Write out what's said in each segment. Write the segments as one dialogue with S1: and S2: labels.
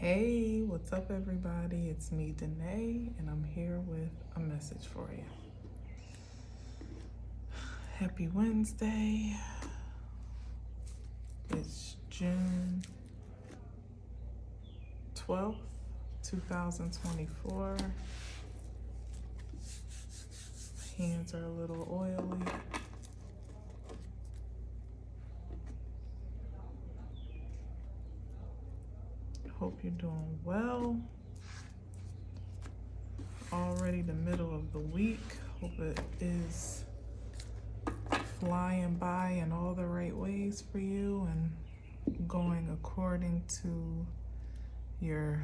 S1: Hey, what's up, everybody? It's me, Danae, and I'm here with a message for you. Happy Wednesday. It's June 12th, 2024. My hands are a little oily. Hope you're doing well. Already the middle of the week. Hope it is flying by in all the right ways for you and going according to your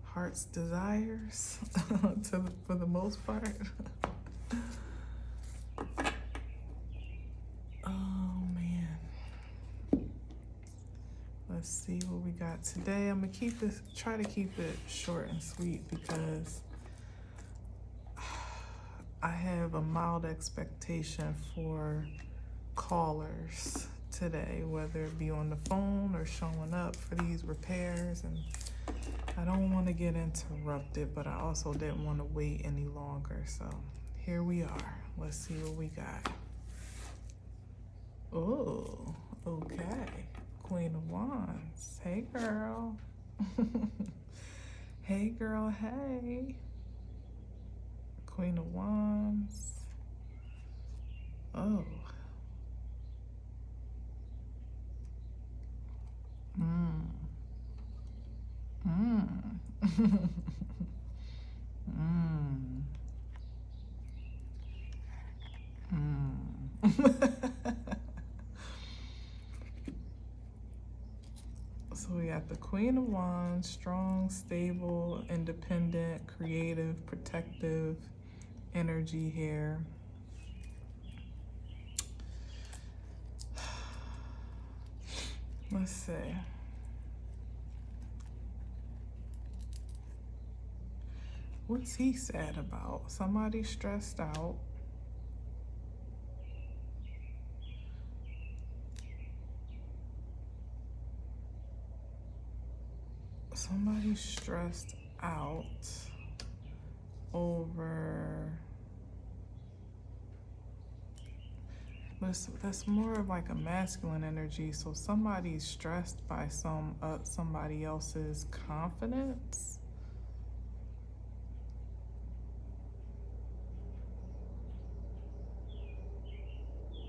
S1: heart's desires for the most part. Oh man. Let's see what we got today. I'm gonna try to keep it short and sweet because I have a mild expectation for callers today, whether it be on the phone or showing up for these repairs. And I don't want to get interrupted, but I also didn't want to wait any longer. So here we are. Let's see what we got. Oh, okay. Queen of Wands. Hey, girl. Hey, girl. Hey. Queen of Wands. Oh. So we got the Queen of Wands, strong, stable, independent, creative, protective energy here. Let's see. What's he sad about? Somebody stressed out. Somebody's stressed out over, that's more of like a masculine energy. So somebody's stressed by somebody else's confidence.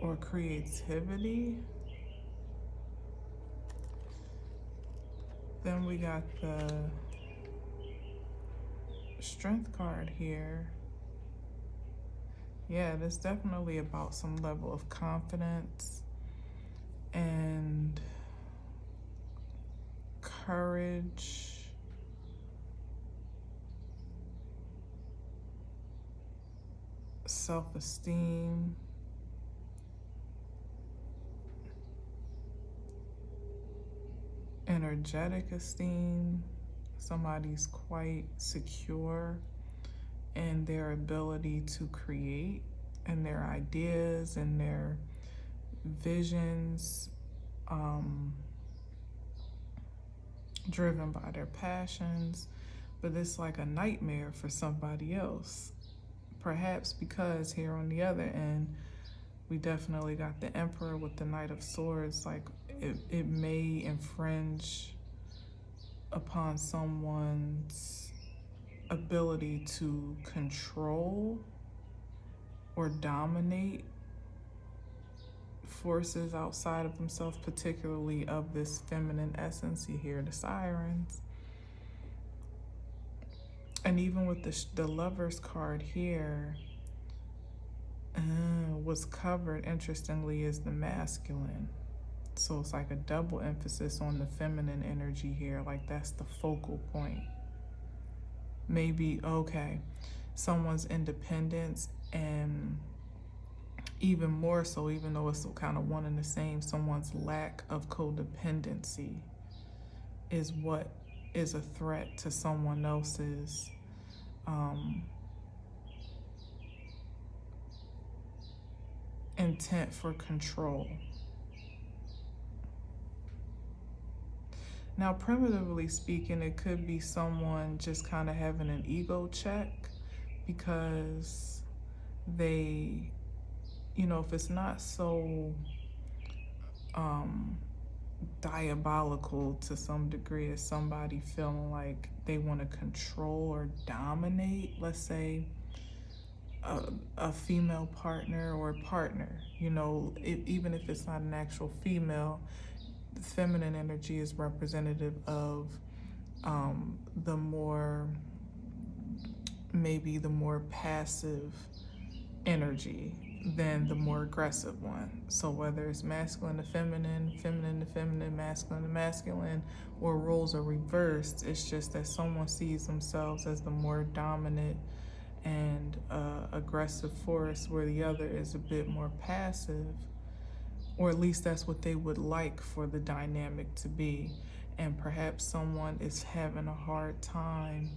S1: Or creativity. Then we got the Strength card here. Yeah, that's definitely about some level of confidence and courage. Self-esteem. Energetic esteem. Somebody's quite secure in their ability to create and their ideas and their visions, driven by their passions. But it's like a nightmare for somebody else. Perhaps because here on the other end, we definitely got the Emperor with the Knight of Swords. Like it may infringe upon someone's ability to control or dominate forces outside of themselves, particularly of this feminine essence. You hear the sirens. And even with the Lover's card here, what's covered, interestingly, is the masculine. So it's like a double emphasis on the feminine energy here. Like that's the focal point. Maybe, okay, someone's independence, and even more so, even though it's kind of one and the same, someone's lack of codependency is what is a threat to someone else's intent for control. Now, primitively speaking, it could be someone just kind of having an ego check because they, if it's not so diabolical to some degree as somebody feeling like they want to control or dominate, let's say, a female partner or partner, even if it's not an actual female, the feminine energy is representative of the more, maybe the more passive energy than the more aggressive one. So whether it's masculine to feminine, feminine to feminine, masculine to masculine, or roles are reversed, it's just that someone sees themselves as the more dominant and aggressive force, where the other is a bit more passive, or at least that's what they would like for the dynamic to be. And perhaps someone is having a hard time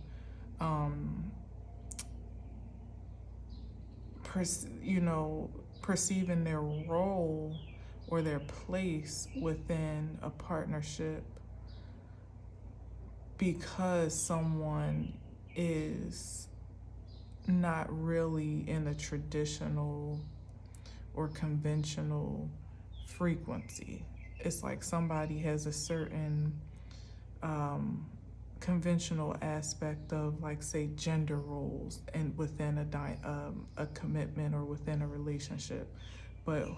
S1: perceiving their role or their place within a partnership because someone is not really in a traditional or conventional frequency. It's like somebody has a certain conventional aspect of, like, say, gender roles and within a commitment or within a relationship, but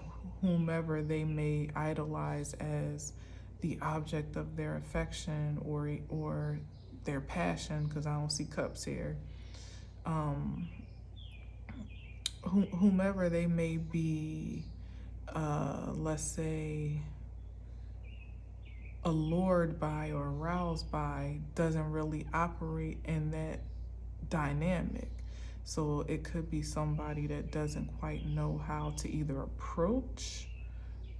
S1: whomever they may idolize as the object of their affection or their passion, because I don't see cups here, whomever they may be, let's say, allured by or aroused by, doesn't really operate in that dynamic. So it could be somebody that doesn't quite know how to either approach,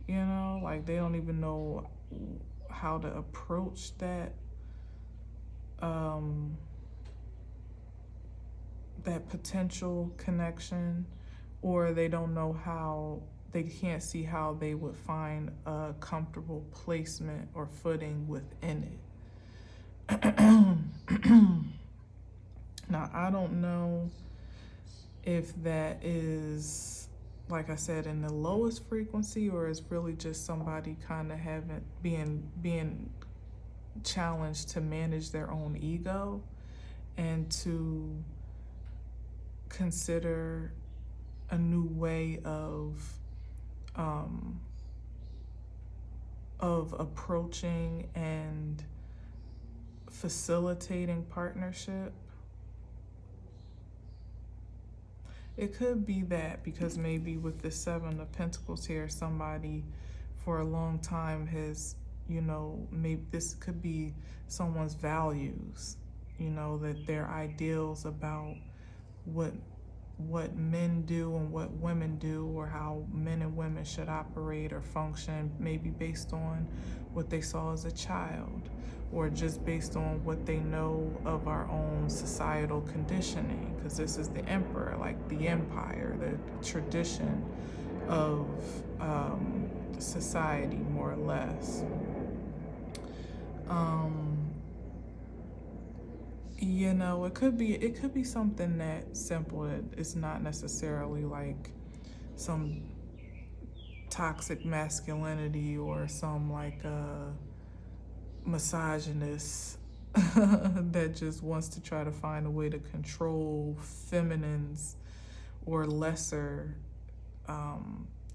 S1: like they don't even know how to approach that that potential connection, or they don't know how, they can't see how they would find a comfortable placement or footing within it. Now, I don't know if that is, like I said, in the lowest frequency, or is really just somebody kind of being challenged to manage their own ego and to consider a new way of approaching and facilitating partnership. It could be that, because maybe with the Seven of Pentacles here, somebody for a long time has, maybe this could be someone's values, that their ideals about what men do and what women do, or how men and women should operate or function, maybe based on what they saw as a child, or just based on what they know of our own societal conditioning, because this is the emperor, like the empire, the tradition of society, more or less. It could be something that simple, that it's not necessarily like some toxic masculinity or some like misogynist that just wants to try to find a way to control feminines or lesser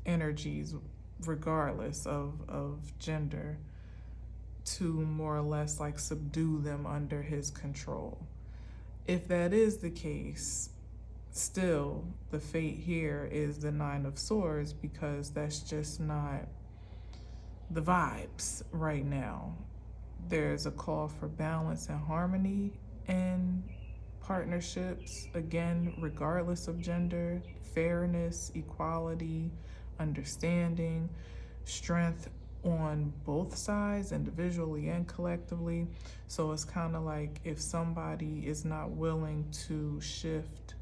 S1: energies, regardless of gender, to more or less like subdue them under his control. If that is the case, still the fate here is the Nine of Swords, because that's just not the vibes right now. There's a call for balance and harmony in partnerships, again, regardless of gender, fairness, equality, understanding, strength on both sides, individually and collectively. So it's kind of like, if somebody is not willing to shift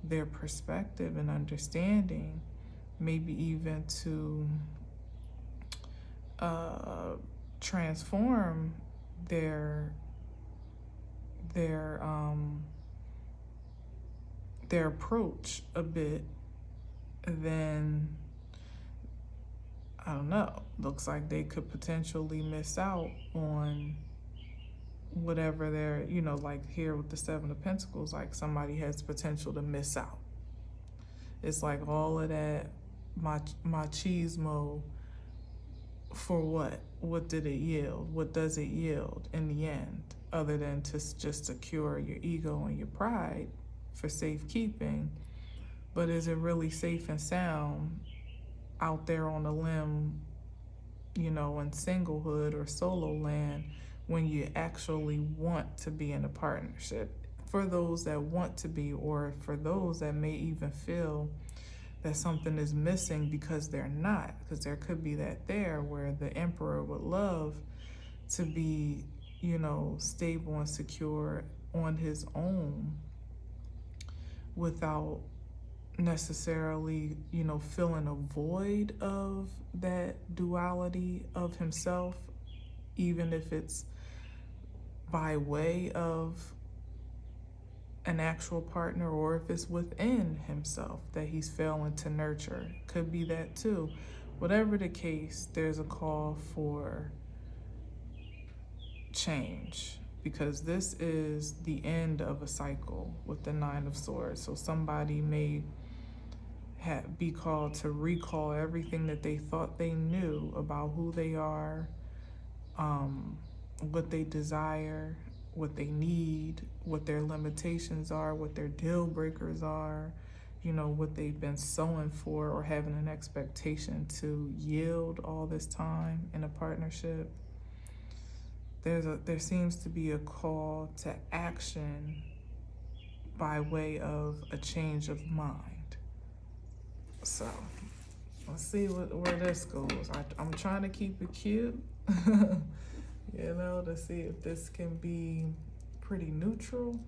S1: their perspective and understanding, maybe even to transform their their um their approach a bit, then I don't know, looks like they could potentially miss out on whatever they're, like here with the Seven of Pentacles, like somebody has potential to miss out. It's like all of that machismo for what? What did it yield? What does it yield in the end, other than to just secure your ego and your pride for safekeeping? But is it really safe and sound out there on a limb, in singlehood or solo land, when you actually want to be in a partnership? For those that want to be, or for those that may even feel that something is missing because they're not, because there could be that there where the emperor would love to be, stable and secure on his own without necessarily, feeling a void of that duality of himself, even if it's by way of an actual partner, or if it's within himself that he's failing to nurture. Could be that too. Whatever the case, there's a call for change, because this is the end of a cycle with the Nine of Swords. So somebody may be called to recall everything that they thought they knew about who they are, what they desire, what they need, what their limitations are, what their deal breakers are, what they've been sowing for or having an expectation to yield all this time in a partnership. There seems to be a call to action by way of a change of mind. So let's see where this goes. I'm trying to keep it cute, to see if this can be pretty neutral,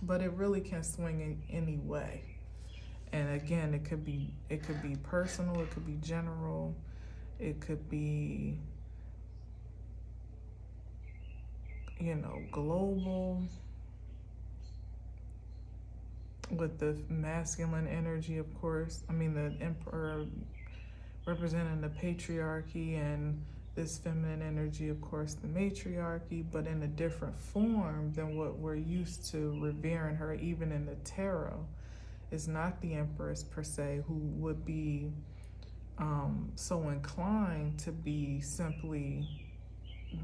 S1: but it really can swing in any way. And again, it could be personal, it could be general, it could be, global, with the masculine energy, of course. I mean, the emperor representing the patriarchy, and this feminine energy, of course, the matriarchy, but in a different form than what we're used to revering her, even in the tarot. It's not the empress per se, who would be so inclined to be simply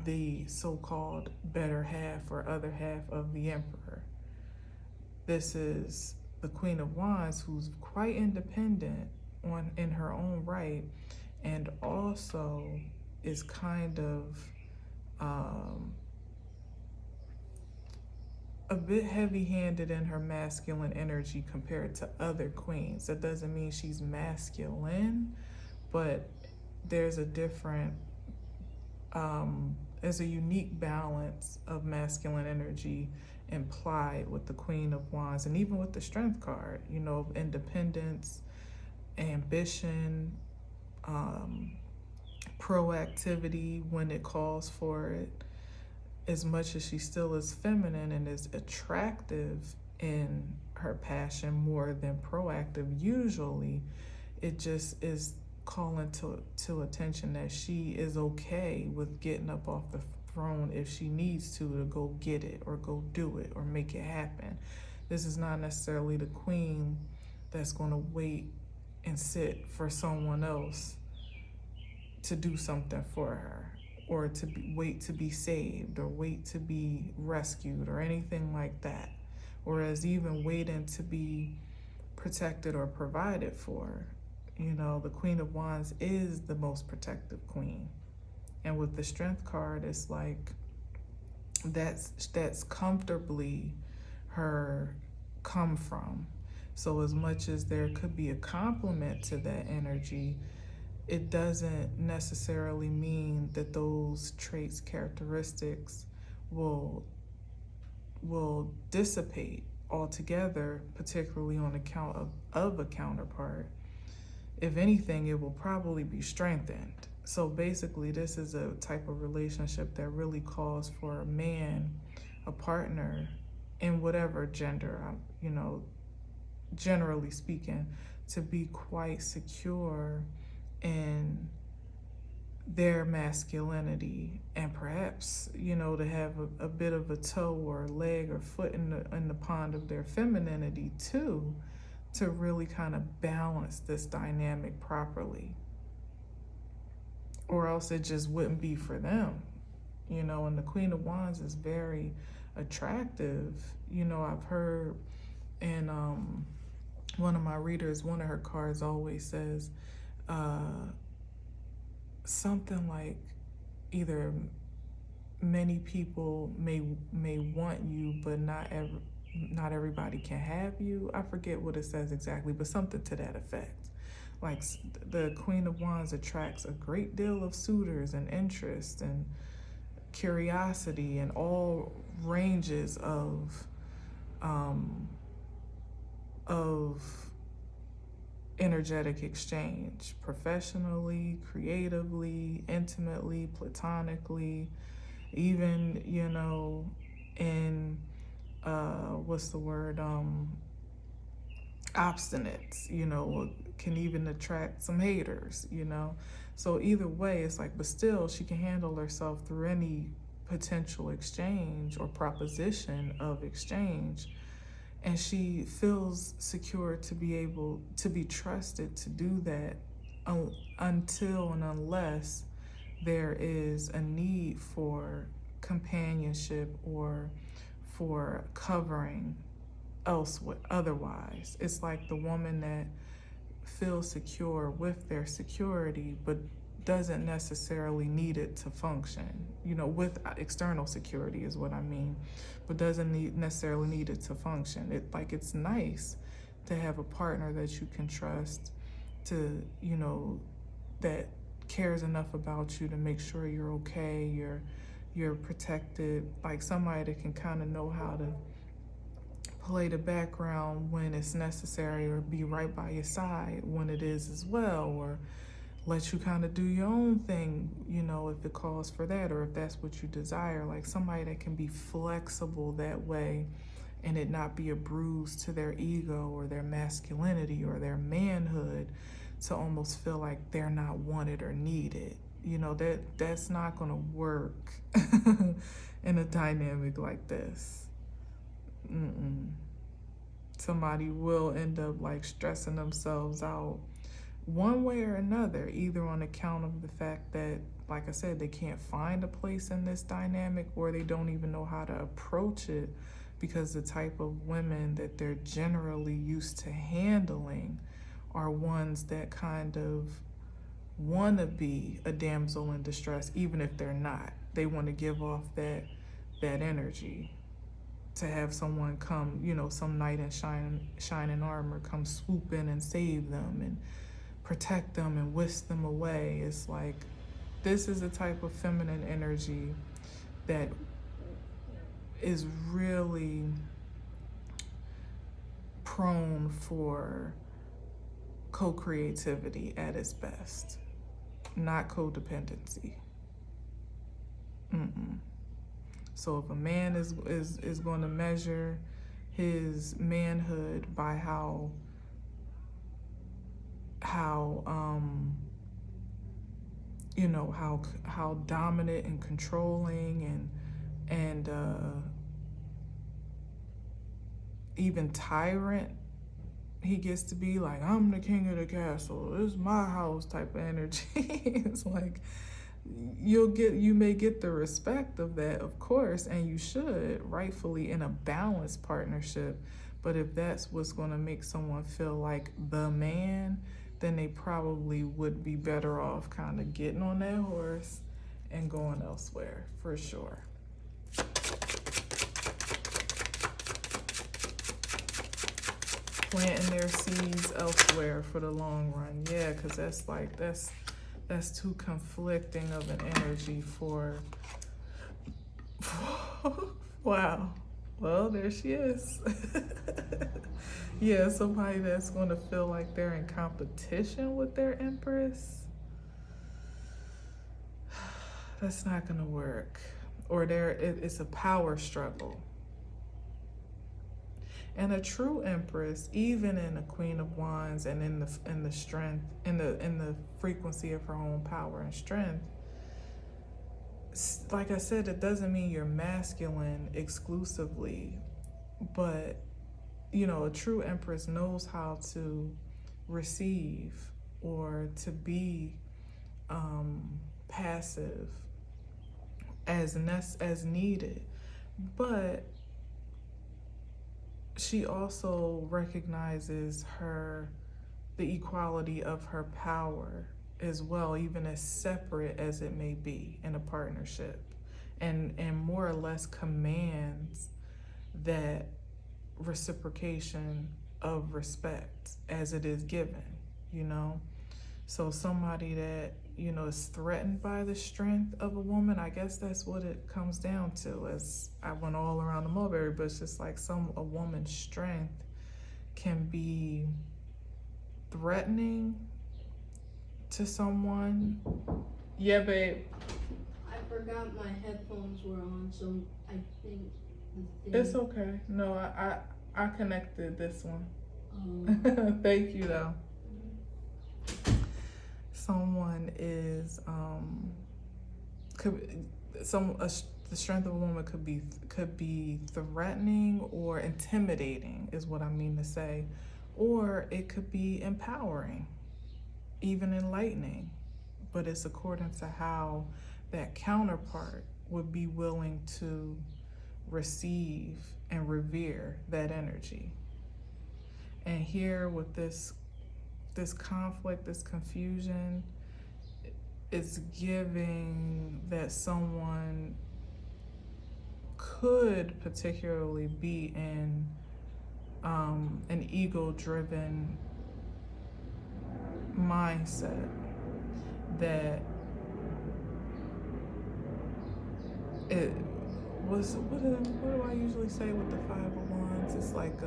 S1: the so-called better half or other half of the emperor. This is the Queen of Wands, who's quite independent in her own right, and also is kind of a bit heavy-handed in her masculine energy compared to other queens. That doesn't mean she's masculine, but there's a different, there's a unique balance of masculine energy implied with the Queen of Wands, and even with the Strength card, independence, ambition, proactivity when it calls for it. As much as she still is feminine and is attractive in her passion more than proactive, usually it just is calling to attention that she is okay with getting up off the throne if she needs to go get it or go do it or make it happen. This is not necessarily the queen that's going to wait and sit for someone else to do something for her, or to wait to be saved, or wait to be rescued, or anything like that. Whereas even waiting to be protected or provided for, the Queen of Wands is the most protective queen. And with the Strength card, it's like that's comfortably her come from. So as much as there could be a complement to that energy, it doesn't necessarily mean that those traits, characteristics will dissipate altogether, particularly on account of a counterpart. If anything, it will probably be strengthened. So basically, this is a type of relationship that really calls for a man, a partner, in whatever gender, generally speaking, to be quite secure in their masculinity, and perhaps, to have a bit of a toe or leg or foot in the pond of their femininity too, to really kind of balance this dynamic properly. Or else it just wouldn't be for them. And the Queen of Wands is very attractive. I've heard in one of my readers, one of her cards always says something like either many people may want you, but not everybody can have you. I forget what it says exactly, but something to that effect. Like the Queen of Wands attracts a great deal of suitors and interest and curiosity and all ranges of energetic exchange, professionally, creatively, intimately, platonically, even, in what's the word, obstinate, can even attract some haters, So either way, it's like, but still she can handle herself through any potential exchange or proposition of exchange. And she feels secure to be able to be trusted to do that until and unless there is a need for companionship or for covering elsewhere. Otherwise, it's like the woman that feels secure with their security, but doesn't necessarily need it to function, with external security is what I mean, but doesn't necessarily need it to function. It's nice to have a partner that you can trust, to, that cares enough about you to make sure you're okay, you're protected, like somebody that can kind of know how to play the background when it's necessary, or be right by your side when it is as well, or let you kind of do your own thing, if it calls for that, or if that's what you desire. Like somebody that can be flexible that way and it not be a bruise to their ego or their masculinity or their manhood, to almost feel like they're not wanted or needed. That's not going to work in a dynamic like this. Somebody will end up stressing themselves out one way or another, either on account of the fact that, like I said, they can't find a place in this dynamic, or they don't even know how to approach it, because the type of women that they're generally used to handling are ones that kind of want to be a damsel in distress, even if they're not. They want to give off that energy, to have someone come, some knight in shining armor come swoop in and save them and protect them and whisk them away. It's like, this is a type of feminine energy that is really prone for co-creativity at its best, not codependency. So if a man is going to measure his manhood by how dominant and controlling and even tyrant he gets to be, like, I'm the king of the castle, this is my house type of energy. It's like, you may get the respect of that, of course, and you should, rightfully, in a balanced partnership. But if that's what's going to make someone feel like the man, then they probably would be better off kind of getting on that horse and going elsewhere, for sure. Planting their seeds elsewhere for the long run. Yeah, because that's too conflicting of an energy for wow. Well, there she is. Yeah, somebody that's going to feel like they're in competition with their empress. That's not gonna work. Or it's a power struggle. And a true empress, even in a Queen of Wands and in the strength, in the frequency of her own power and strength, like I said, it doesn't mean you're masculine exclusively, but a true empress knows how to receive or to be passive as needed, but she also recognizes the equality of her power as well, even as separate as it may be in a partnership, and more or less commands that reciprocation of respect as it is given, So somebody that, is threatened by the strength of a woman, I guess that's what it comes down to. As I went all around the mulberry bush, it's like a woman's strength can be threatening to someone. Yeah, babe.
S2: I forgot my headphones were on, so I think the thing...
S1: It's okay. No, I connected this one.
S2: Oh.
S1: Thank you, though. Someone is the strength of a woman could be threatening or intimidating, is what I mean to say, or it could be empowering, even enlightening, but it's according to how that counterpart would be willing to receive and revere that energy. And here with this conflict, this confusion, is giving that someone could particularly be in an ego-driven mindset that it was, what do I usually say with the 5 of Wands? It's like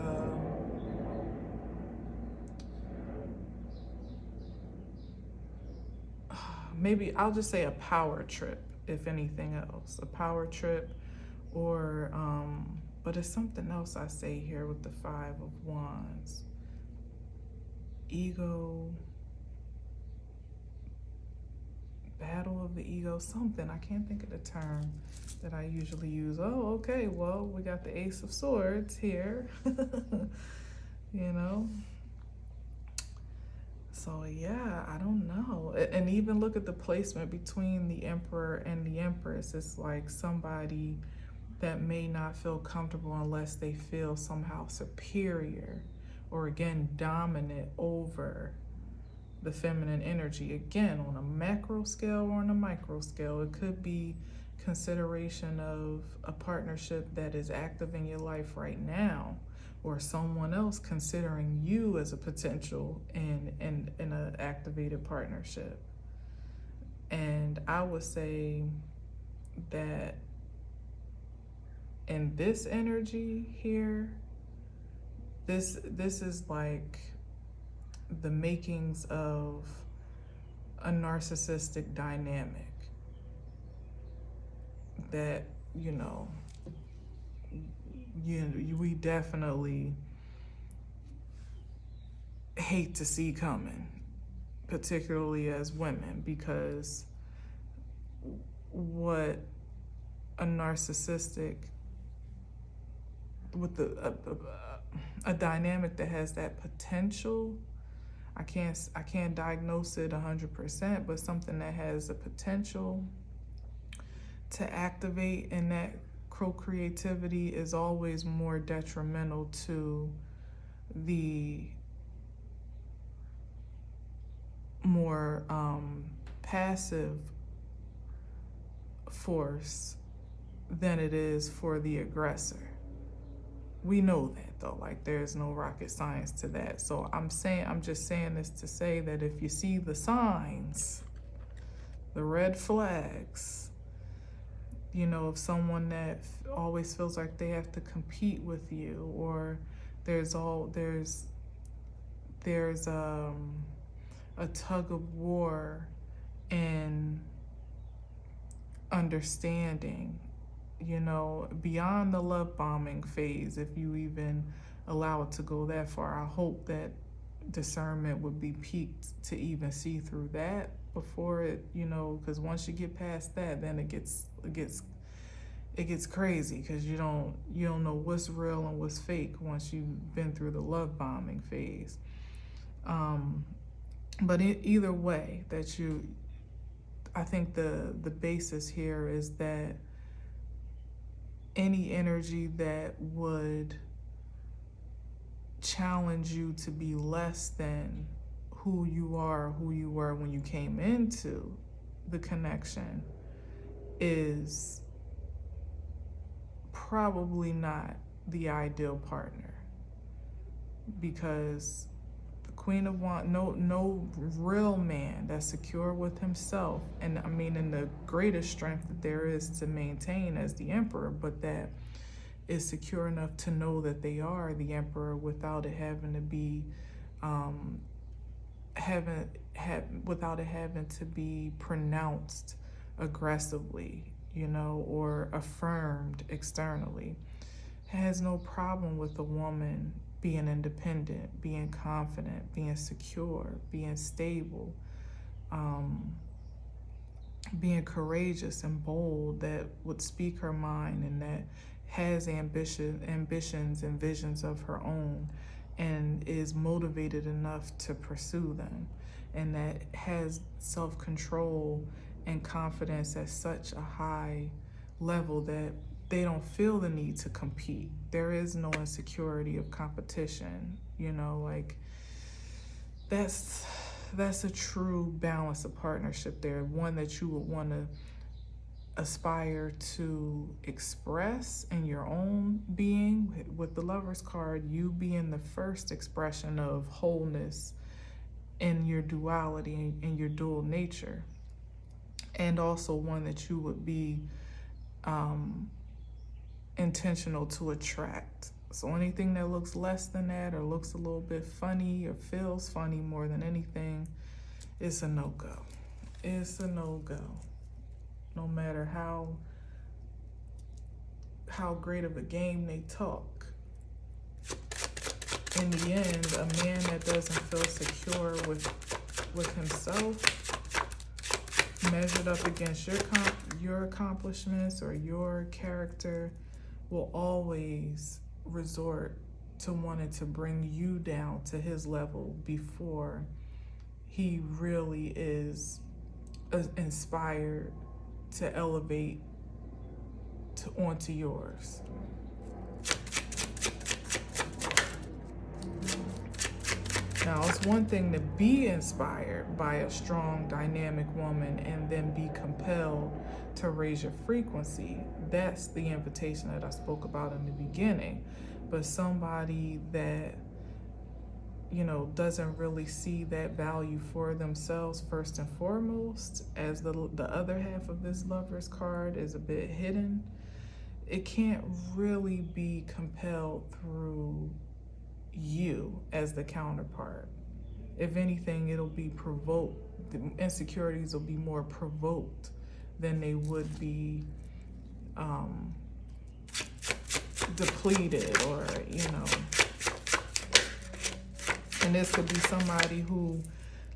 S1: maybe I'll just say a power trip, if anything else. A power trip, or but it's something else I say here with the 5 of Wands. Ego, battle of the ego, something. I can't think of the term that I usually use. Oh, okay, well, we got the Ace of Swords here. So yeah, I don't know. And even look at the placement between the Emperor and the Empress. It's like somebody that may not feel comfortable unless they feel somehow superior or, again, dominant over the feminine energy. Again, on a macro scale or on a micro scale, it could be consideration of a partnership that is active in your life right now, or someone else considering you as a potential in an activated partnership. And I would say that in this energy here, this is like the makings of a narcissistic dynamic that, we definitely hate to see coming, particularly as women, because what a narcissistic, with a dynamic that has that potential, I can't diagnose it 100%, but something that has the potential to activate in that co-creativity is always more detrimental to the more passive force than it is for the aggressor. We know that, though, like there's no rocket science to that. So I'm just saying this to say that if you see the signs, the red flags, of someone that always feels like they have to compete with you, or there's a tug of war in understanding, you know, beyond the love bombing phase, if you even allow it to go that far. I hope that discernment would be peaked to even see through that before it, you know, because once you get past that, then it gets crazy, because you don't know what's real and what's fake once you've been through the love bombing phase. But either way, I think the basis here is that any energy that would challenge you to be less than who you were when you came into the connection is probably not the ideal partner, because the Queen of Wands, no real man that's secure with himself, and I mean in the greatest strength that there is to maintain as the Emperor, but that is secure enough to know that they are the Emperor without it having to be without it having to be pronounced aggressively, you know, or affirmed externally. Has no problem with a woman being independent, being confident, being secure, being stable, being courageous and bold, that would speak her mind and that has ambitions and visions of her own, and is motivated enough to pursue them, and that has self-control and confidence at such a high level that they don't feel the need to compete. There is no insecurity of competition, you know, like that's a true balance of partnership there, one that you would want to aspire to express in your own being. With the Lover's card, you being the first expression of wholeness in your duality and your dual nature, and also one that you would be intentional to attract. So anything that looks less than that, or looks a little bit funny, or feels funny more than anything, it's a no-go. It's a no-go. No matter how great of a game they talk. In the end, a man that doesn't feel secure with himself, measured up against your accomplishments or your character, will always resort to wanting to bring you down to his level before he really is inspired to elevate onto yours. Now, it's one thing to be inspired by a strong, dynamic woman and then be compelled to raise your frequency. That's the invitation that I spoke about in the beginning. But somebody that, you know, doesn't really see that value for themselves first and foremost, as the other half of this Lover's card is a bit hidden, it can't really be compelled through you as the counterpart. If anything, it'll be provoked. The insecurities will be more provoked than they would be depleted, or, you know. And this could be somebody who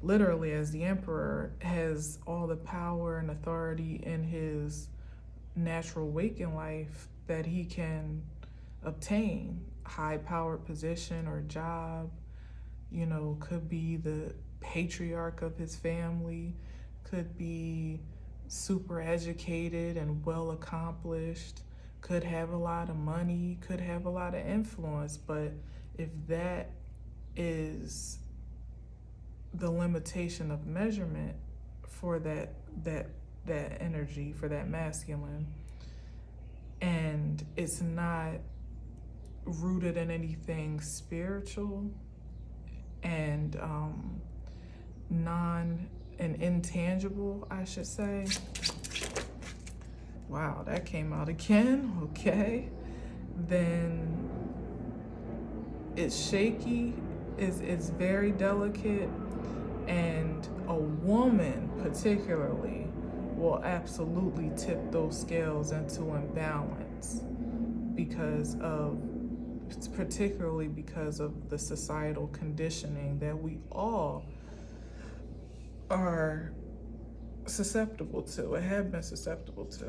S1: literally, as the Emperor, has all the power and authority in his natural waking life that he can obtain. High-powered position or job, you know, could be the patriarch of his family, could be super educated and well accomplished, could have a lot of money, could have a lot of influence. But if that is the limitation of measurement for that energy, for that masculine, and it's not rooted in anything spiritual and intangible, I should say. Wow, that came out again. Okay, then it's shaky, it's very delicate, and a woman particularly will absolutely tip those scales into imbalance particularly because of the societal conditioning that we all are susceptible to, and have been susceptible to.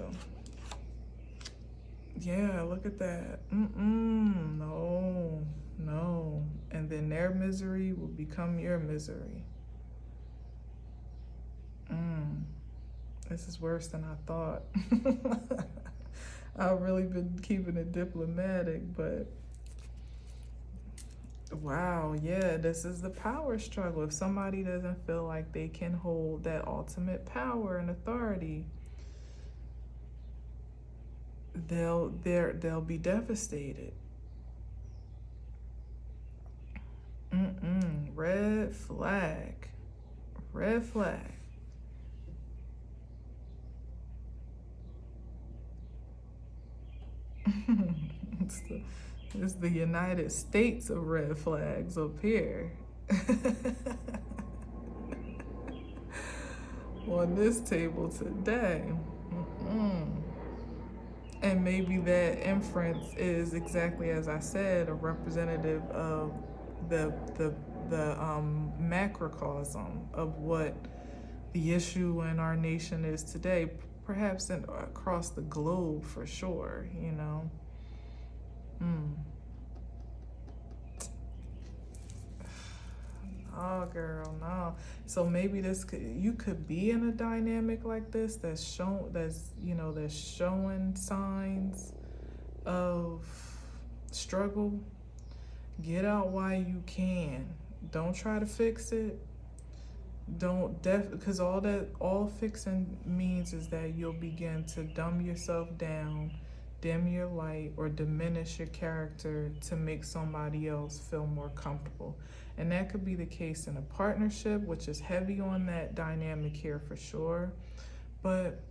S1: Yeah, look at that. No, no. And then their misery will become your misery. This is worse than I thought. I've really been keeping it diplomatic, but wow, yeah, this is the power struggle. If somebody doesn't feel like they can hold that ultimate power and authority, they'll be devastated. Red flag. Red flag. It's the United States of red flags up here. On this table today. And maybe that inference is exactly as I said, a representative of the macrocosm of what the issue in our nation is today, perhaps across the globe for sure, you know. Oh, girl, no. So maybe you could be in a dynamic like this that's showing signs of struggle. Get out while you can. Don't try to fix it. Because all fixing means is that you'll begin to dumb yourself down, dim your light, or diminish your character to make somebody else feel more comfortable. And that could be the case in a partnership, which is heavy on that dynamic here for sure. But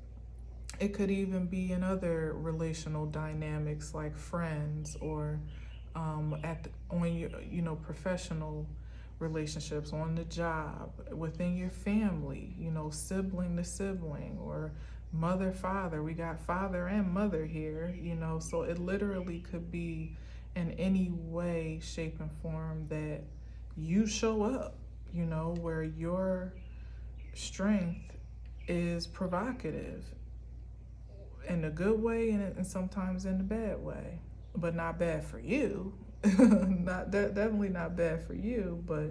S1: it could even be in other relational dynamics like friends or on your professional relationships, on the job, within your family, sibling to sibling, or mother, father. We got father and mother here, so it literally could be in any way, shape, and form that you show up, where your strength is provocative in a good way and sometimes in a bad way, but not bad for you. Definitely not bad for you, but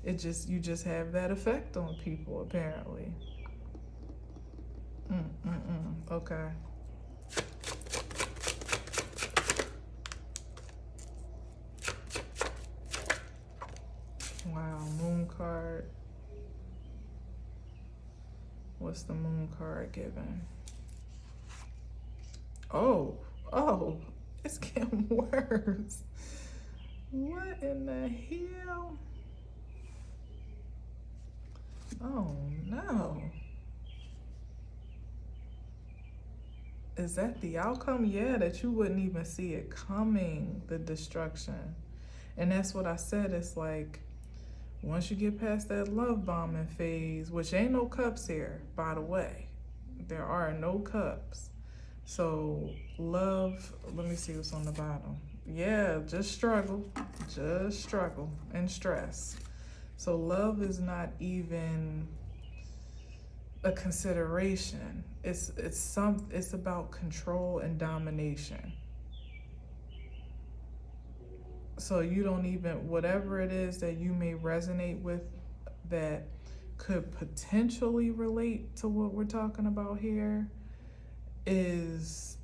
S1: you just have that effect on people apparently. Okay. Wow, moon card. What's the moon card giving? Oh, it's getting worse. What in the hell? Oh no. Is that the outcome? Yeah, that you wouldn't even see it coming, the destruction. And that's what I said. It's like, once you get past that love bombing phase, which ain't no cups here, by the way. There are no cups. So love, let me see what's on the bottom. Yeah, just struggle and stress. So love is not even a consideration. It's about control and domination. So you don't even, whatever it is that you may resonate with that could potentially relate to what we're talking about here, is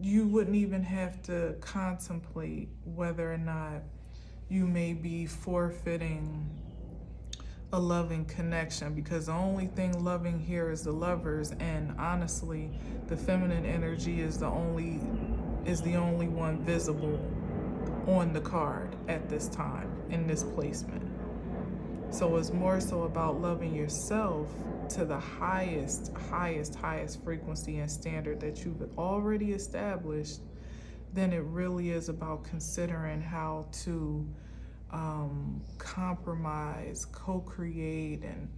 S1: you wouldn't even have to contemplate whether or not you may be forfeiting a loving connection, because the only thing loving here is the lovers, and honestly the feminine energy is the only one visible on the card at this time in this placement. So it's more so about loving yourself to the highest frequency and standard that you've already established than it really is about considering how to compromise, co-create, and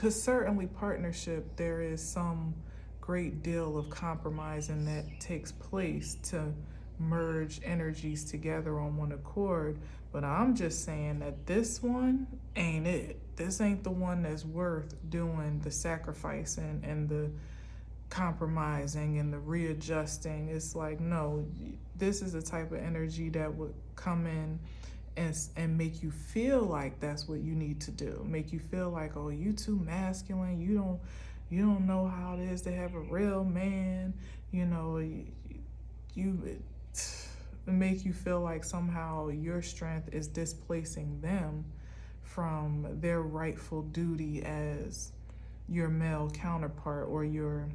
S1: because certainly partnership, there is some great deal of compromising that takes place to merge energies together on one accord. But I'm just saying that this one ain't it. This ain't the one that's worth doing the sacrificing and the compromising and the readjusting. It's like, no, this is the type of energy that would come in and make you feel like that's what you need to do. Make you feel like, oh, you too masculine. You don't know how it is to have a real man. You know, you make you feel like somehow your strength is displacing them from their rightful duty as your male counterpart or your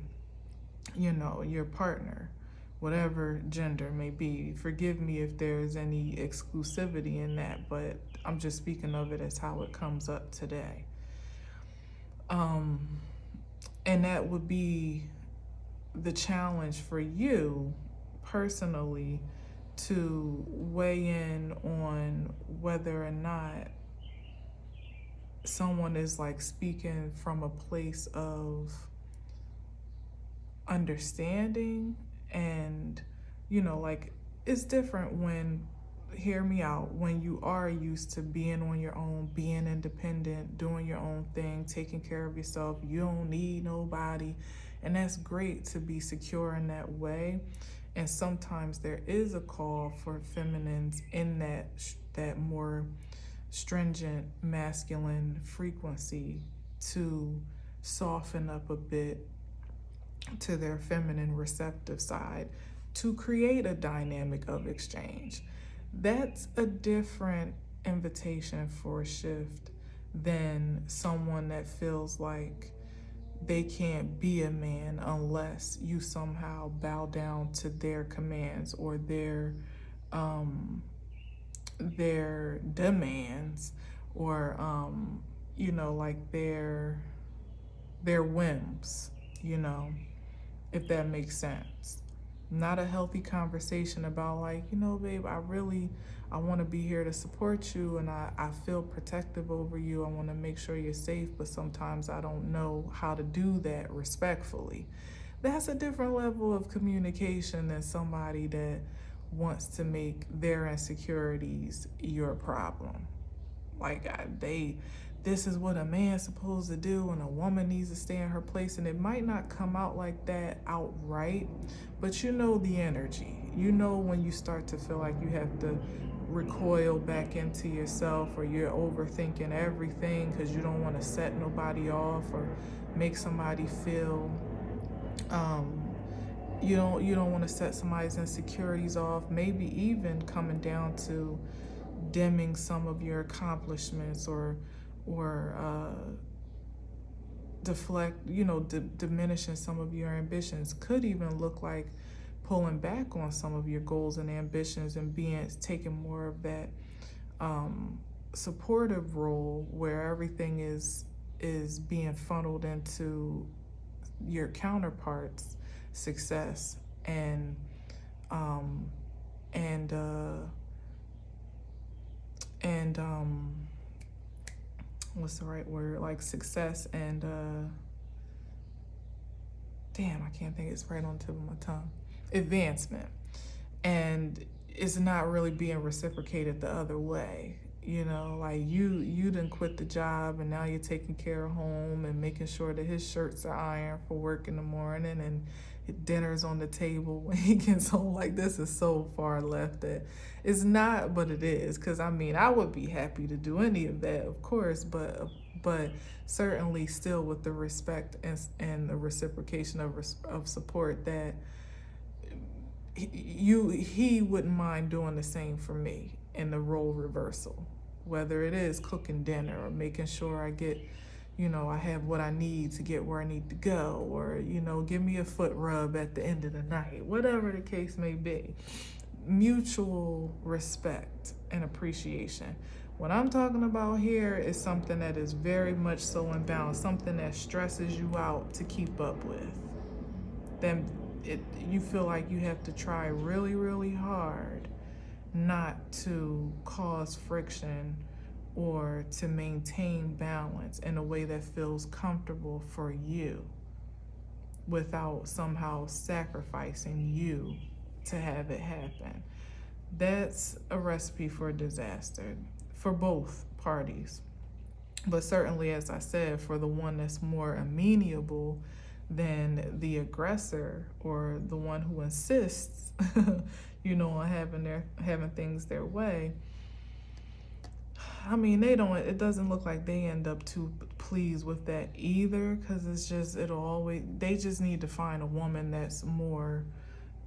S1: partner, whatever gender may be. Forgive me if there's any exclusivity in that, but I'm just speaking of it as how it comes up today. And that would be the challenge for you personally, to weigh in on whether or not someone is like speaking from a place of understanding. And like, it's different when, hear me out, when you are used to being on your own, being independent, doing your own thing, taking care of yourself, you don't need nobody, and that's great to be secure in that way. And sometimes there is a call for feminines in that more stringent masculine frequency to soften up a bit to their feminine receptive side, to create a dynamic of exchange. That's a different invitation for a shift than someone that feels like they can't be a man unless you somehow bow down to their commands or their demands, or like their whims, if that makes sense. Not a healthy conversation about like, babe, I want to be here to support you, and I feel protective over you. I want to make sure you're safe, but sometimes I don't know how to do that respectfully. That's a different level of communication than somebody that wants to make their insecurities your problem. Like, this is what a man's supposed to do, and a woman needs to stay in her place. And it might not come out like that outright, but the energy. When you start to feel like you have to recoil back into yourself, or you're overthinking everything because you don't want to set nobody off or make somebody feel you don't want to set somebody's insecurities off, maybe even coming down to dimming some of your accomplishments, or diminishing some of your ambitions. Could even look like pulling back on some of your goals and ambitions and taking more of that supportive role, where everything is being funneled into your counterpart's success and what's the right word, like success and I can't think, it's right on the tip of my tongue, advancement. And it's not really being reciprocated the other way. Like you done quit the job, and now you're taking care of home and making sure that his shirts are ironed for work in the morning, and dinner's on the table when he gets home. Like, this is so far left that it's not, but it is. Because I would be happy to do any of that, of course, but certainly still with the respect and the reciprocation of support that he wouldn't mind doing the same for me, in the role reversal, whether it is cooking dinner or making sure I get, I have what I need to get where I need to go, or, give me a foot rub at the end of the night, whatever the case may be. Mutual respect and appreciation. What I'm talking about here is something that is very much so imbalanced, something that stresses you out to keep up with. Then you feel like you have to try really, really hard not to cause friction or to maintain balance in a way that feels comfortable for you without somehow sacrificing you to have it happen. That's a recipe for disaster for both parties. But certainly, as I said, for the one that's more amenable than the aggressor or the one who insists, on having things their way. I mean, it doesn't look like they end up too pleased with that either, because they just need to find a woman that's more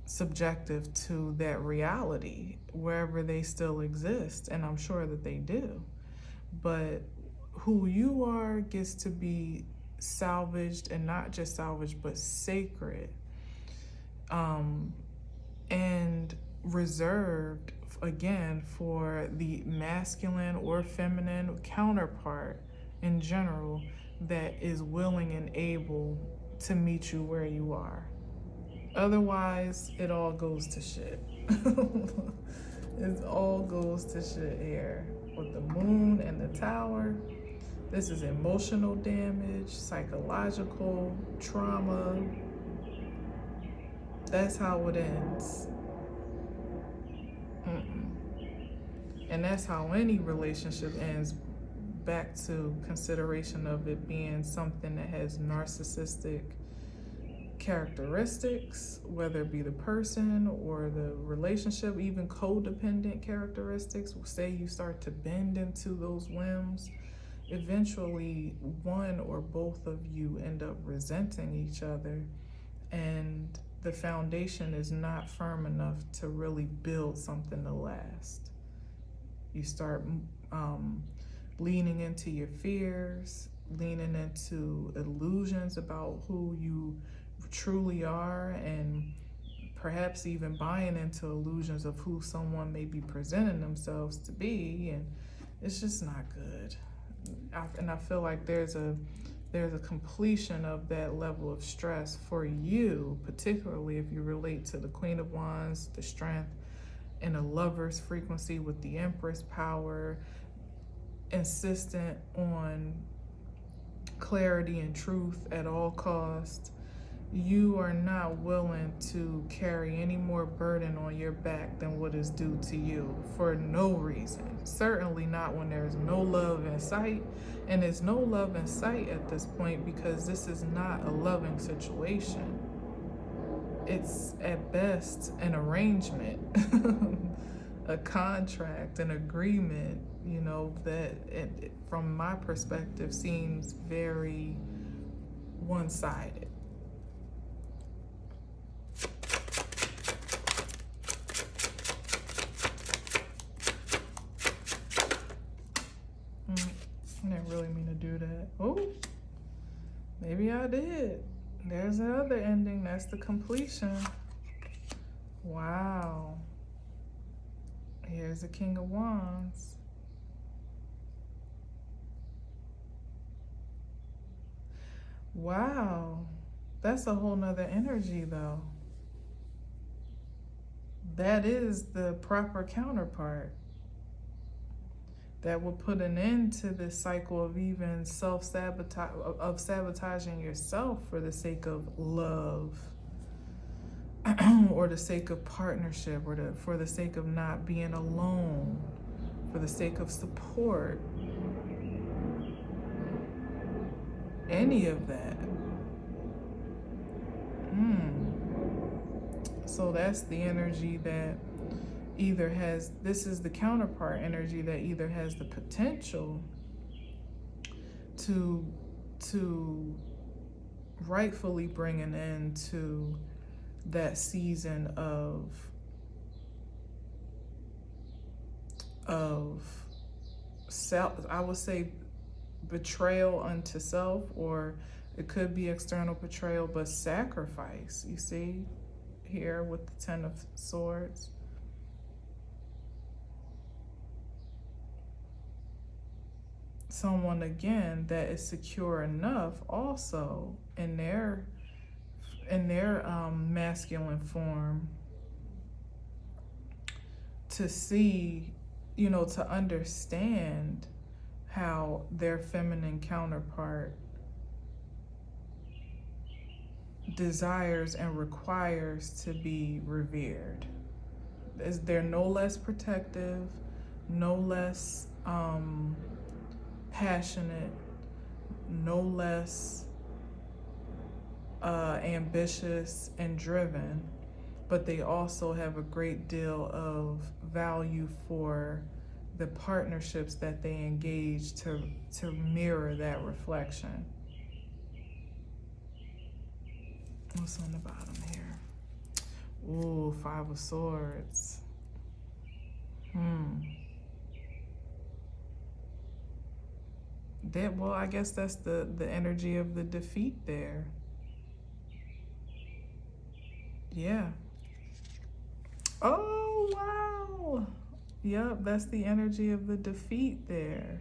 S1: subjective to that reality wherever they still exist, and I'm sure that they do. But who you are gets to be salvaged, and not just salvaged, but sacred, and reserved again for the masculine or feminine counterpart in general that is willing and able to meet you where you are. Otherwise, it all goes to shit. It all goes to shit here with the moon and the tower. This is emotional damage, psychological trauma. That's how it ends. And that's how any relationship ends, back to consideration of it being something that has narcissistic characteristics, whether it be the person or the relationship, even codependent characteristics. Say you start to bend into those whims, eventually one or both of you end up resenting each other, and the foundation is not firm enough to really build something to last. You start leaning into your fears, leaning into illusions about who you truly are, and perhaps even buying into illusions of who someone may be presenting themselves to be, and it's just not good. And I feel like there's a completion of that level of stress for you, particularly if you relate to the Queen of Wands, the strength, and a lover's frequency with the Empress power, insistent on clarity and truth at all costs. You are not willing to carry any more burden on your back than what is due to you for no reason. Certainly not when there's no love in sight. And there's no love in sight at this point because this is not a loving situation. It's at best an arrangement, a contract, an agreement, that from my perspective seems very one-sided. I didn't really mean to do that. Oh, maybe I did. There's the other ending. That's the completion. Wow. Here's the King of Wands. Wow. That's a whole nother energy, though. That is the proper counterpart. That will put an end to this cycle of even self-sabotage, of sabotaging yourself for the sake of love, or the sake of partnership, or for the sake of not being alone, for the sake of support. Any of that. So that's the energy that this is the counterpart energy that either has the potential to rightfully bring an end to that season of self, I would say betrayal unto self, or it could be external betrayal, but sacrifice, you see here with the Ten of Swords. Someone again that is secure enough also in their masculine form to see, to understand how their feminine counterpart desires and requires to be revered. They're no less protective, no less passionate, no less ambitious and driven, but they also have a great deal of value for the partnerships that they engage to mirror that reflection. What's on the bottom here? Ooh, Five of Swords. Well, I guess that's the energy of the defeat there. Yeah. Oh, wow. Yep, that's the energy of the defeat there.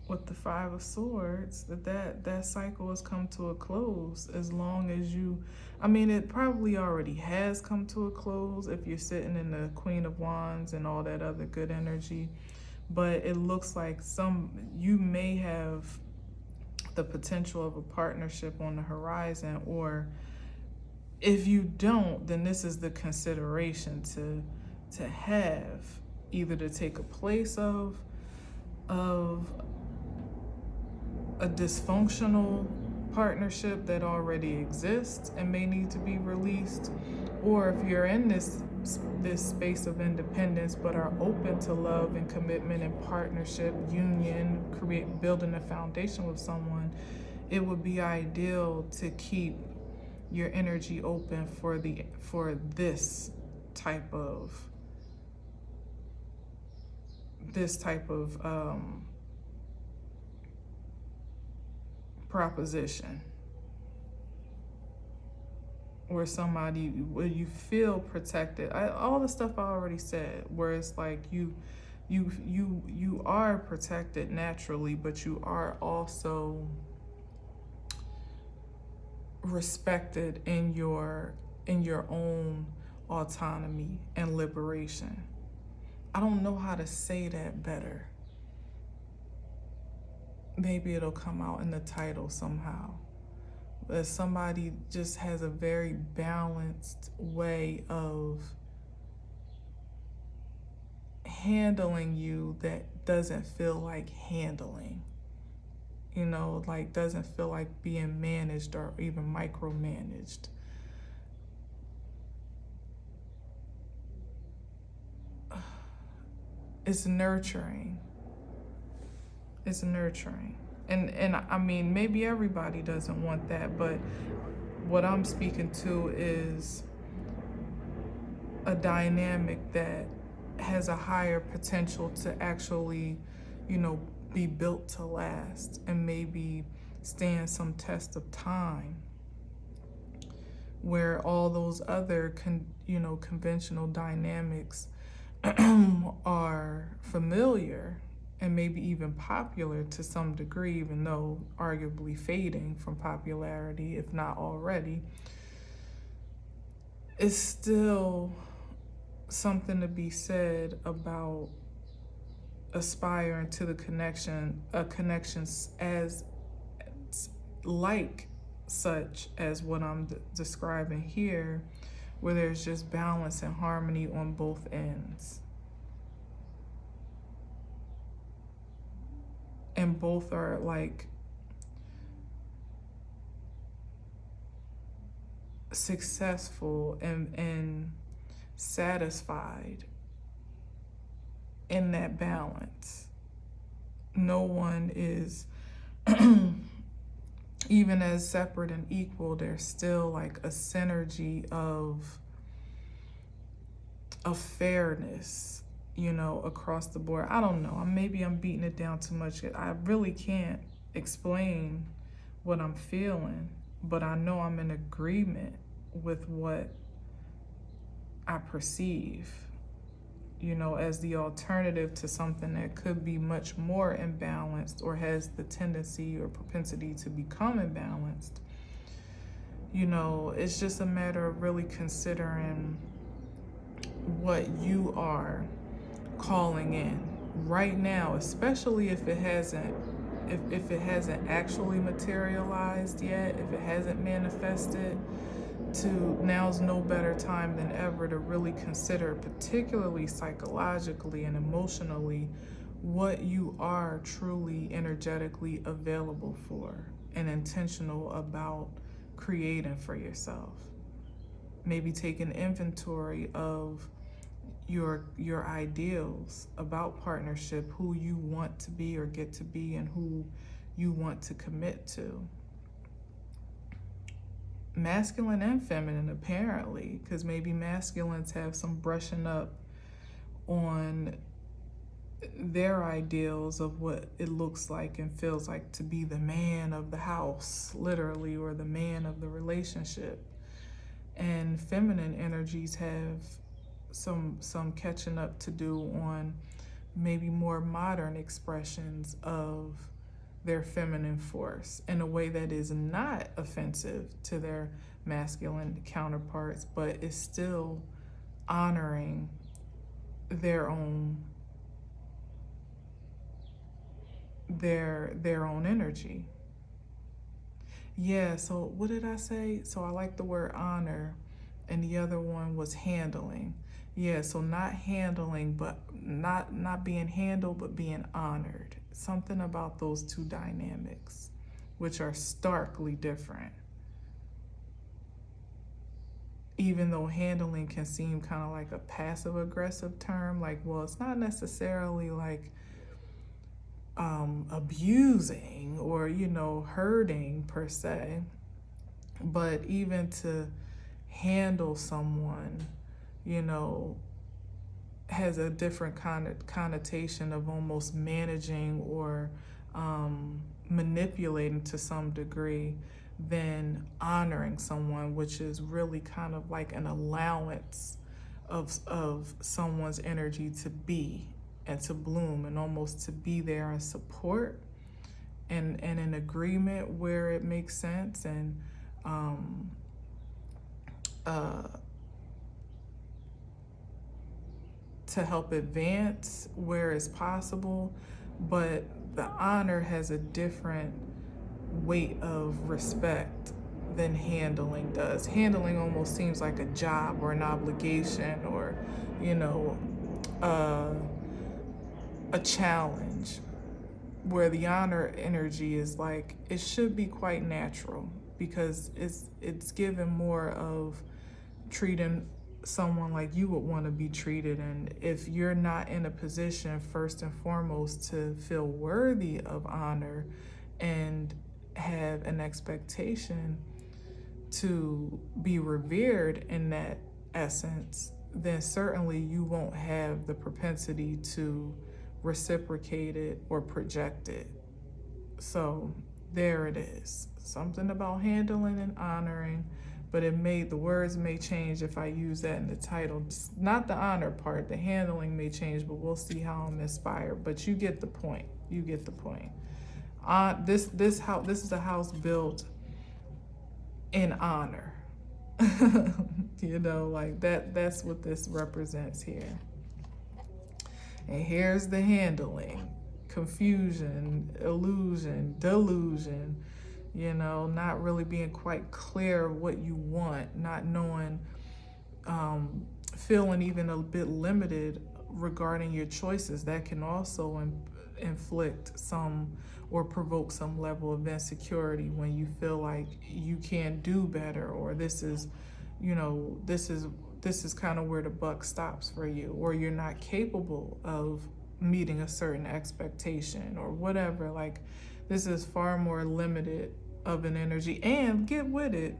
S1: With the Five of Swords, that cycle has come to a close. As long as you, I mean, it probably already has come to a close if you're sitting in the Queen of Wands and all that other good energy. But it looks like you may have the potential of a partnership on the horizon, or if you don't, then this is the consideration to have, either to take a place of a dysfunctional partnership that already exists and may need to be released, or if you're in this space of independence but are open to love and commitment and partnership, union, building a foundation with someone, it would be ideal to keep your energy open for this type of proposition, where you feel protected. All the stuff I already said, where it's like you are protected naturally, but you are also respected in your own autonomy and liberation. I don't know how to say that better. Maybe it'll come out in the title somehow. But somebody just has a very balanced way of handling you that doesn't feel like handling. You know, like doesn't feel like being managed or even micromanaged. It's nurturing. It's nurturing. And I mean, maybe everybody doesn't want that, but what I'm speaking to is a dynamic that has a higher potential to actually, be built to last and maybe stand some test of time, where all those other conventional dynamics are familiar and maybe even popular to some degree, even though arguably fading from popularity, if not already. It's still something to be said about aspiring to a connection as like such as what I'm describing here, where there's just balance and harmony on both ends. And both are like successful and satisfied in that balance. No one is even as separate and equal. There's still like a synergy of fairness, across the board. I don't know. Maybe I'm beating it down too much. I really can't explain what I'm feeling, but I know I'm in agreement with what I perceive, as the alternative to something that could be much more imbalanced or has the tendency or propensity to become imbalanced. It's just a matter of really considering what you are calling in right now, especially if it hasn't if it hasn't actually materialized yet, if it hasn't manifested, to now's no better time than ever to really consider, particularly psychologically and emotionally, what you are truly energetically available for and intentional about creating for yourself. Maybe take an inventory of your ideals about partnership, who you want to be or get to be, and who you want to commit to. Masculine and feminine, apparently, because maybe masculines have some brushing up on their ideals of what it looks like and feels like to be the man of the house, literally, or the man of the relationship. And feminine energies have some catching up to do on maybe more modern expressions of their feminine force in a way that is not offensive to their masculine counterparts, but is still honoring their own energy. Yeah, so what did I say? So I like the word honor, and the other one was handling. Yeah, so not handling, but not being handled, but being honored. Something about those two dynamics, which are starkly different. Even though handling can seem kind of like a passive aggressive term, like, well, it's not necessarily like abusing or, hurting per se, but even to handle someone, has a different connotation of almost managing or manipulating to some degree than honoring someone, which is really kind of like an allowance of someone's energy to be and to bloom, and almost to be there and support and in agreement where it makes sense, and to help advance where it's possible. But the honor has a different weight of respect than handling does. Handling almost seems like a job or an obligation, or a challenge, where the honor energy is like, it should be quite natural, because it's given more of treating someone like you would want to be treated. And if you're not in a position, first and foremost, to feel worthy of honor and have an expectation to be revered in that essence, then certainly you won't have the propensity to reciprocate it or project it. So there it is. Something about handling and honoring, but the words may change if I use that in the title. Not the honor part, the handling may change, but we'll see how I'm inspired. But you get the point. This is a house built in honor. Like that's what this represents here. And here's the handling: confusion, illusion, delusion, not really being quite clear what you want, not knowing, feeling even a bit limited regarding your choices. That can also inflict some or provoke some level of insecurity when you feel like you can't do better, or this is kind of where the buck stops for you, or you're not capable of meeting a certain expectation or whatever. Like, this is far more limited of an energy. And get with it,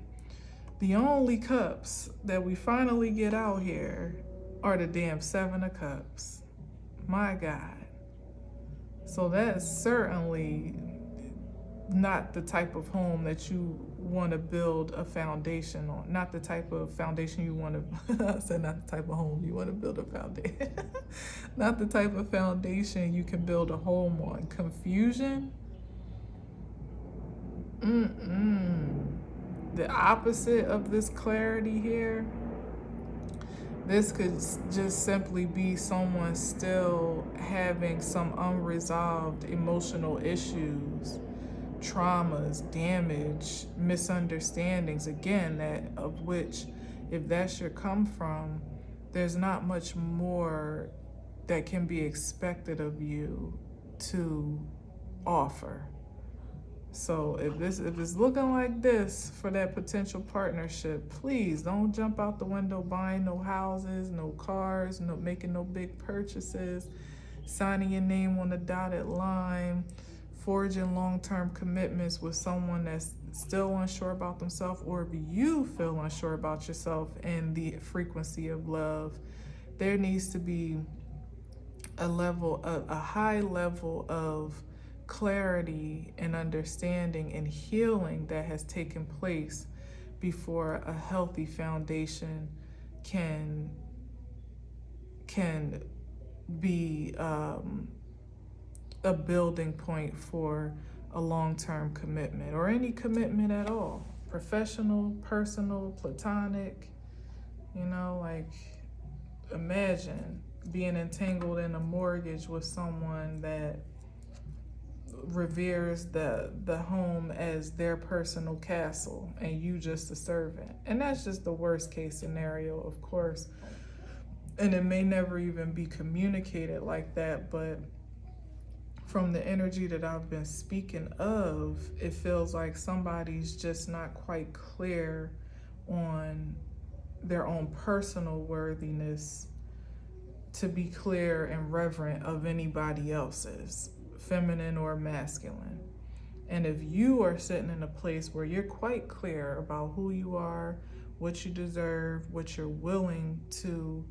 S1: the only cups that we finally get out here are the damn 7 of Cups. My God. So that's certainly not the type of home that you want to build a foundation on. Not the type of foundation you want to, I said not the type of home you want to build a foundation. Not the type of foundation you can build a home on. Confusion? The opposite of this clarity here This could just simply be someone still having some unresolved emotional issues, traumas, damage, misunderstandings, again, that of which, if that's your come from, there's not much more that can be expected of you to offer. So if it's looking like this for that potential partnership, please don't jump out the window buying no houses, no cars, no making no big purchases, signing your name on the dotted line, forging long-term commitments with someone that's still unsure about themselves, or if you feel unsure about yourself and the frequency of love, there needs to be a high level of clarity and understanding and healing that has taken place before a healthy foundation can be a building point for a long-term commitment or any commitment at all, professional, personal, platonic. Like, imagine being entangled in a mortgage with someone that reveres the home as their personal castle and you just a servant. And that's just the worst case scenario, of course. And it may never even be communicated like that, but from the energy that I've been speaking of, it feels like somebody's just not quite clear on their own personal worthiness to be clear and reverent of anybody else's, feminine or masculine. And if you are sitting in a place where you're quite clear about who you are, what you deserve, what you're willing to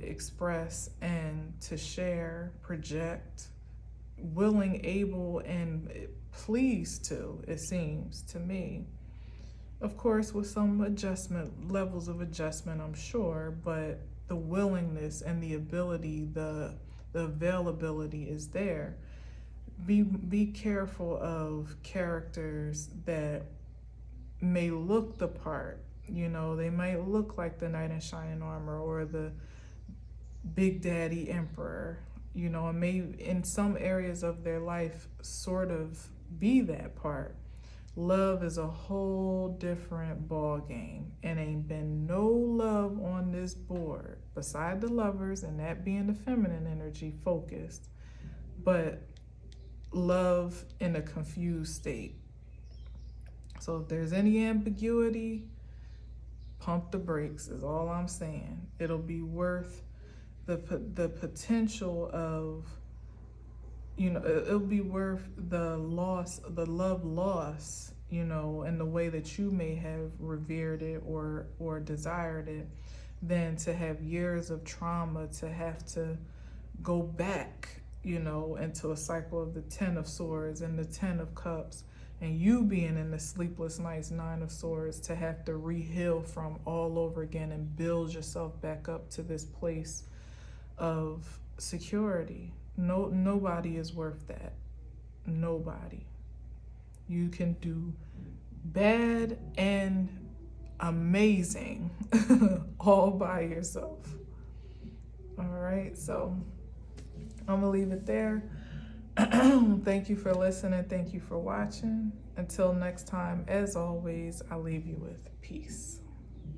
S1: express and to share, project, willing, able, and pleased to, it seems to me. Of course, with some levels of adjustment, I'm sure, but the willingness and the ability, the availability is there. Be careful of characters that may look the part. They might look like the knight in shining armor or the big daddy emperor, and may in some areas of their life sort of be that part. Love is a whole different ball game, and ain't been no love on this board beside the lovers, and that being the feminine energy focused, but love in a confused state. So if there's any ambiguity, pump the brakes is all I'm saying. It'll be worth the potential of, it'll be worth the love loss, and the way that you may have revered it or desired it, than to have years of trauma to have to go back, into a cycle of the 10 of Swords and the 10 of Cups, and you being in the sleepless nights 9 of Swords to have to re-heal from all over again and build yourself back up to this place of security. Nobody is worth that. Nobody. You can do bad and amazing all by yourself. All right, so I'm gonna leave it there. Thank you for listening. Thank you for watching. Until next time, as always, I leave you with peace.